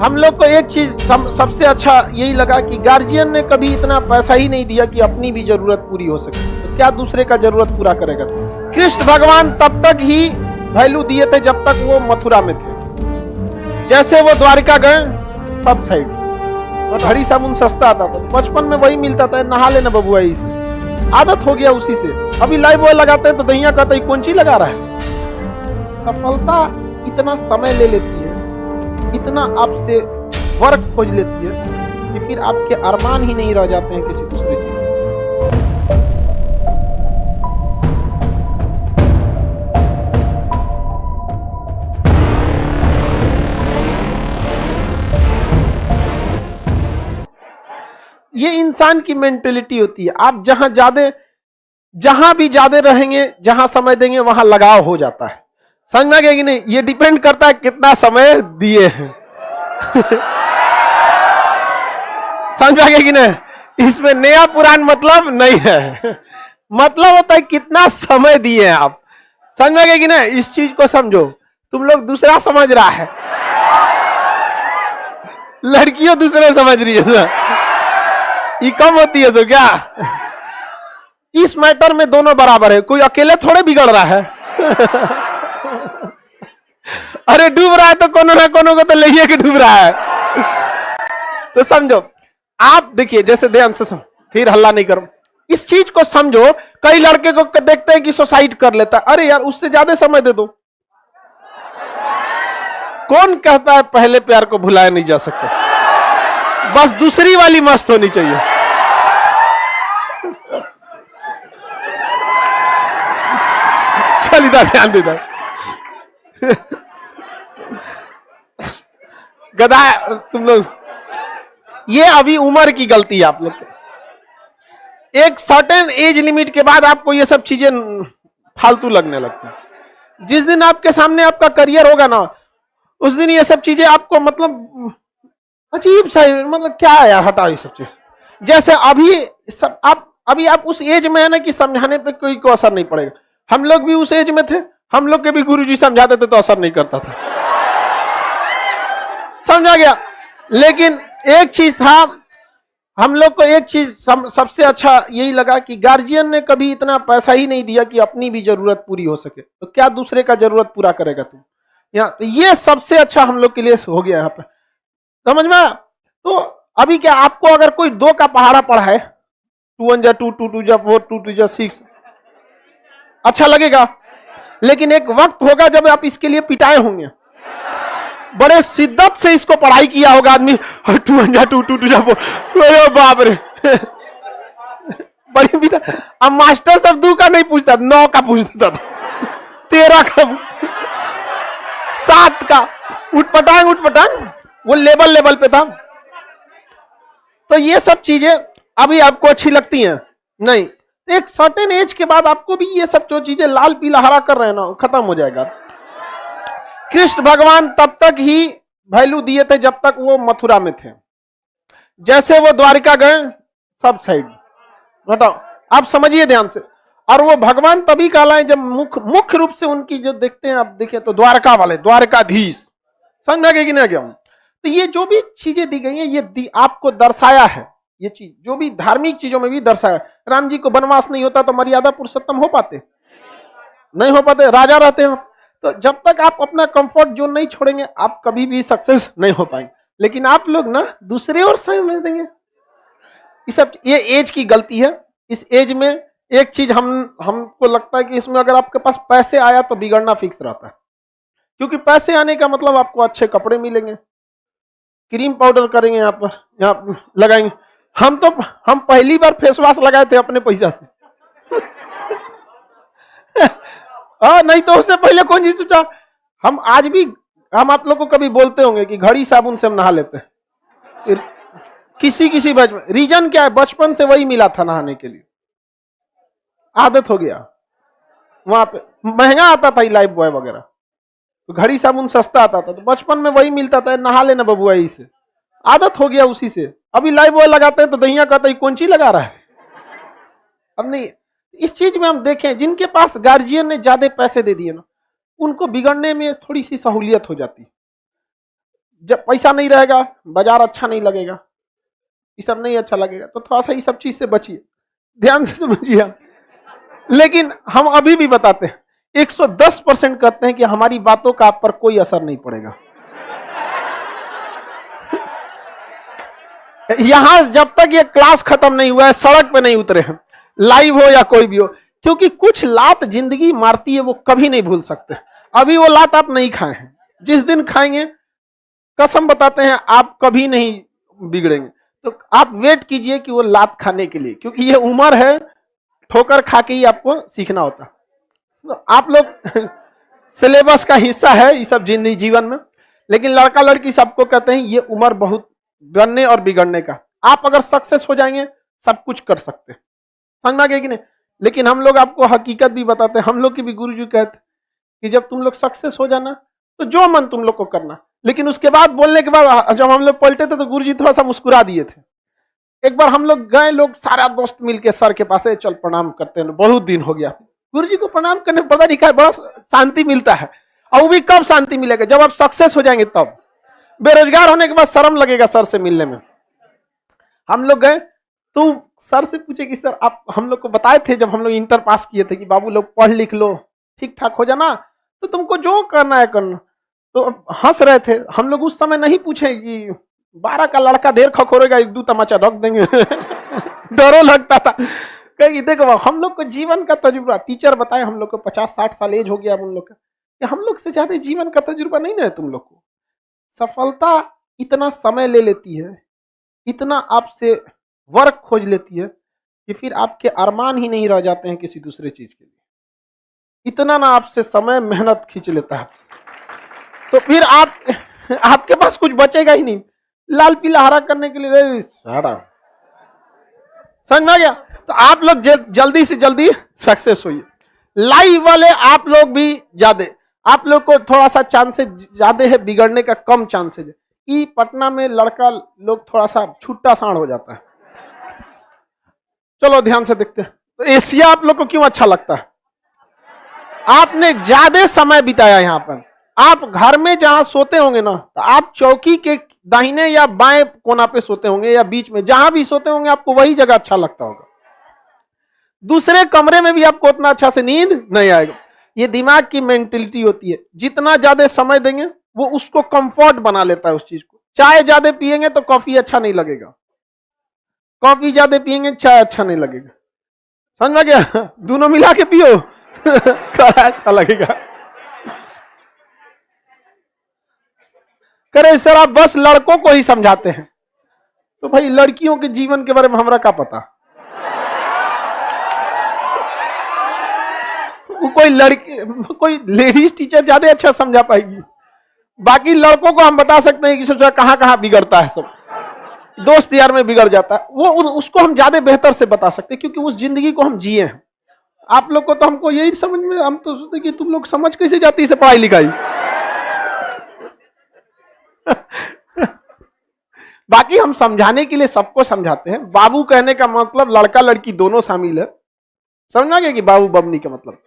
हम लोग को एक चीज सबसे अच्छा यही लगा कि गार्जियन ने कभी इतना पैसा ही नहीं दिया कि अपनी भी जरूरत पूरी हो सके, तो क्या दूसरे का जरूरत पूरा करेगा। कृष्ण भगवान तब तक ही वैल्यू दिए थे जब तक वो मथुरा में थे। जैसे वो द्वारिका गए सब साइड और हरी साबुन सस्ता आता था, बचपन में वही मिलता था, नहा लेना बबुआ से आदत हो गया उसी से। अभी लाइव बॉय लगाते हैं तो दहिया कहता है कौन ची लगा रहा है। सफलता इतना समय ले लेती है, इतना आपसे वर्क खोज लेती है कि फिर आपके अरमान ही नहीं रह जाते हैं किसी दूसरे चीज। ये इंसान की मेंटेलिटी होती है। आप जहां भी ज्यादा रहेंगे, जहां समय देंगे, वहां लगाव हो जाता है। समझ में आ गया कि नहीं? ये डिपेंड करता है कितना समय दिए हैं। समझ में आ गया कि नहीं? इसमें नया पुरान मतलब नहीं है, मतलब होता है कितना समय दिए हैं आप। समझ में आ गया कि नहीं? इस चीज को समझो। तुम लोग दूसरा समझ रहा है, लड़कियों दूसरे समझ रही है, ये कम होती है तो क्या? इस मैटर में दोनों बराबर है, कोई अकेले थोड़े बिगड़ रहा है। अरे डूब रहा है तो कोनो ना कोनो को तो ले के डूब रहा है। तो समझो, आप देखिए, जैसे ध्यान से फिर हल्ला नहीं करो, इस चीज को समझो। कई लड़के को देखते हैं कि सुसाइड कर लेता है, अरे यार उससे ज्यादा समय दे दो। कौन कहता है पहले प्यार को भुलाया नहीं जा सकता? बस दूसरी वाली मस्त होनी चाहिए। चल इधर ध्यान देता गधा तुम लोग, ये अभी उम्र की गलती है आप लोग। एक सर्टेन एज लिमिट के बाद आपको ये सब चीजें फालतू लगने लगती है। जिस दिन आपके सामने आपका करियर होगा ना, उस दिन ये सब चीजें आपको मतलब अजीब सा, मतलब क्या है यार, हटाओ ये सब चीज। जैसे अभी आप उस एज में है ना कि समझाने पे कोई को असर नहीं पड़ेगा। हम लोग भी उस एज में थे, हम लोग के भी गुरुजी समझाते थे तो असर नहीं करता था। समझा गया? लेकिन एक चीज था, हम लोग को एक चीज सबसे अच्छा यही लगा कि गार्जियन ने कभी इतना पैसा ही नहीं दिया कि अपनी भी जरूरत पूरी हो सके, तो क्या दूसरे का जरूरत पूरा करेगा तुम। तो ये सबसे अच्छा हम लोग के लिए हो गया यहाँ पे। समझ में? तो अभी क्या, आपको अगर कोई 2 का पहाड़ा पढ़ा है, 2 1 जा 2 2 2 जा 4 2 2 जा 6, अच्छा लगेगा। लेकिन एक वक्त होगा जब आप इसके लिए पिटाए होंगे, बड़े शिद्दत से इसको पढ़ाई किया होगा आदमी। 2 1 जा 2 2 2 जा 4, अरे बाप रे। बड़ी पिटा। अब मास्टर सब 2 का नहीं पूछता, 9 का पूछता था, 13 का, 7 का, उठपटांग वो लेवल पे था। तो ये सब चीजें अभी आपको अच्छी लगती हैं नहीं, एक सर्टेन एज के बाद आपको भी ये सब जो चीजें लाल पीला हरा कर रहे हैं ना, खत्म हो जाएगा। कृष्ण भगवान तब तक ही वैल्यू दिए थे जब तक वो मथुरा में थे। जैसे वो द्वारिका गए सब साइड हटाओ, आप समझिए ध्यान से। और वो भगवान तभी कहलाए जब मुख्य रूप से उनकी जो देखते हैं आप, देखिए तो द्वारका वाले, द्वारकाधीश। समझ में कि नहीं गया? तो ये जो भी चीजें दी गई हैं, ये आपको दर्शाया है। ये चीज जो भी धार्मिक चीजों में भी दर्शाया। राम जी को वनवास नहीं होता तो मर्यादा पुरुषोत्तम हो पाते? नहीं हो पाते, राजा रहते हैं। तो जब तक आप अपना कंफर्ट जोन नहीं छोड़ेंगे, आप कभी भी सक्सेस नहीं हो पाएंगे। लेकिन आप लोग ना दूसरे और समझ देंगे। ये एज की गलती है। इस एज में एक चीज हमको लगता है कि इसमें अगर आपके पास पैसे आया तो बिगड़ना फिक्स रहता है। क्योंकि पैसे आने का मतलब आपको अच्छे कपड़े मिलेंगे, क्रीम पाउडर करेंगे, यहाँ लगाएंगे। हम पहली बार फेस वॉश लगाए थे अपने पैसा से। नहीं तो उससे पहले कौन चीज सोचा। हम आज भी, हम आप लोग को कभी बोलते होंगे कि घड़ी साबुन से हम नहा लेते हैं। किसी बचपन, रीजन क्या है, बचपन से वही मिला था नहाने के लिए, आदत हो गया। वहां पे महंगा आता था लाइफ बॉय वगैरह, तो घड़ी साबुन सस्ता आता था, तो बचपन में वही मिलता था, नहा लेना बबुआ से आदत हो गया उसी से। अभी लाइफ बॉय लगाते हैं तो दहिया कहता है कौन ची लगा रहा है। अब नहीं, इस चीज में हम देखें, जिनके पास गार्जियन ने ज्यादा पैसे दे दिए ना, उनको बिगड़ने में थोड़ी सी सहूलियत हो जाती है। जब पैसा नहीं रहेगा, बाजार अच्छा नहीं लगेगा, ये सब नहीं अच्छा लगेगा, तो थोड़ा सा ये सब चीज से बचिए, ध्यान से समझिए आप। लेकिन हम अभी भी बताते हैं, 110% कहते हैं कि हमारी बातों का आप पर कोई असर नहीं पड़ेगा। यहां जब तक ये क्लास खत्म नहीं हुआ है, सड़क पे नहीं उतरे हैं, लाइव हो या कोई भी हो, क्योंकि कुछ लात जिंदगी मारती है, वो कभी नहीं भूल सकते। अभी वो लात आप नहीं खाए हैं, जिस दिन खाएंगे कसम बताते हैं आप कभी नहीं बिगड़ेंगे। तो आप वेट कीजिए कि वो लात खाने के लिए, क्योंकि ये उम्र है, ठोकर खा के ही आपको सीखना होता। तो आप लोग सिलेबस का हिस्सा है ये सब जिंदगी जीवन में, लेकिन लड़का लड़की सबको कहते हैं ये उम्र बहुत बनने और बिगड़ने का। आप अगर सक्सेस हो जाएंगे सब कुछ कर सकते हैं, समझ में आ गया कि नहीं। लेकिन हम लोग आपको हकीकत भी बताते हैं, हम लोग की भी गुरुजी कहते कि जब तुम लोग सक्सेस हो जाना तो जो मन तुम लोग को करना। लेकिन उसके बाद बोलने के बाद जब हम लोग पलटे थे तो गुरुजी थोड़ा सा मुस्कुरा दिए थे। एक बार हम लोग गए, लोग सारा दोस्त मिलके सर के पास, चल प्रणाम करते हैं, बहुत दिन हो गया। गुरुजी को प्रणाम करने पता नहीं क्या बड़ा शांति मिलता है, और वो भी कब शांति मिलेगा, जब आप सक्सेस हो जाएंगे तब। बेरोजगार होने के बाद शर्म लगेगा सर से मिलने में। हम लोग गए तो सर से पूछे कि सर आप हम लोग को बताए थे जब हम लोग इंटर पास किए थे कि बाबू लोग पढ़ लिख लो, ठीक ठाक हो जाना, तो तुमको जो करना है करना। तो हंस रहे थे। हम लोग उस समय नहीं पूछे कि 12 का लड़का देर खखोरेगा, 1-2 तमाचा रख देंगे। डरो लगता था। कहीं देखो हम लोग को जीवन का तजुर्बा, टीचर बताए हम लोग को 50-60 साल एज हो गया अब उन लोग का, हम लोग से ज्यादा जीवन का तजुर्बा नहीं ना है तुम लोग को। सफलता इतना समय ले लेती है, इतना आपसे वर्क खोज लेती है कि फिर आपके अरमान ही नहीं रह जाते हैं किसी दूसरे चीज के लिए। इतना ना आपसे समय मेहनत खींच लेता है, तो फिर आपके पास कुछ बचेगा ही नहीं लाल पीला हरा करने के लिए। समझ में आ गया। तो आप लोग जल्दी से जल्दी सक्सेस होइए। लाइव वाले आप लोग भी ज्यादा, आप लोग को थोड़ा सा चांसेस ज्यादा है बिगड़ने का, कम चांसेस है। ई पटना में लड़का लोग थोड़ा सा छुट्टा साण हो जाता है। चलो ध्यान से देखते हैं। तो एशिया आप लोग को क्यों अच्छा लगता है? आपने ज्यादा समय बिताया यहाँ पर। आप घर में जहां सोते होंगे ना, तो आप चौकी के दाहिने या बाएं कोना पे सोते होंगे या बीच में, जहां भी सोते होंगे आपको वही जगह अच्छा लगता होगा। दूसरे कमरे में भी आपको उतना अच्छा से नींद नहीं आएगा। ये दिमाग की मेंटेलिटी होती है, जितना ज्यादा समय देंगे वो उसको कंफर्ट बना लेता है उस चीज को। चाय ज्यादा पिएंगे तो कॉफी अच्छा नहीं लगेगा, कॉफी ज्यादा पिएंगे चाय अच्छा नहीं लगेगा। समझ में गया? दोनों मिला के पियो अच्छा लगेगा। करे सर आप बस लड़कों को ही समझाते हैं, तो भाई लड़कियों के जीवन के बारे में हमरा क्या पता। कोई लड़की, कोई लेडीज टीचर ज्यादा अच्छा समझा पाएगी। बाकी लड़कों को हम बता सकते हैं कि सब कहां कहां बिगड़ता है, सब दोस्त यार में बिगड़ जाता है, वो उसको हम ज्यादा बेहतर से बता सकते हैं, क्योंकि उस जिंदगी को हम जिए हैं। आप लोग को तो हमको यही समझ में, हम तो सोचते कि तुम लोग समझ कैसे जाती है पढ़ाई लिखाई। बाकी हम समझाने के लिए सबको समझाते हैं। बाबू कहने का मतलब लड़का लड़की दोनों शामिल है। समझना गया कि बाबू बमनी का मतलब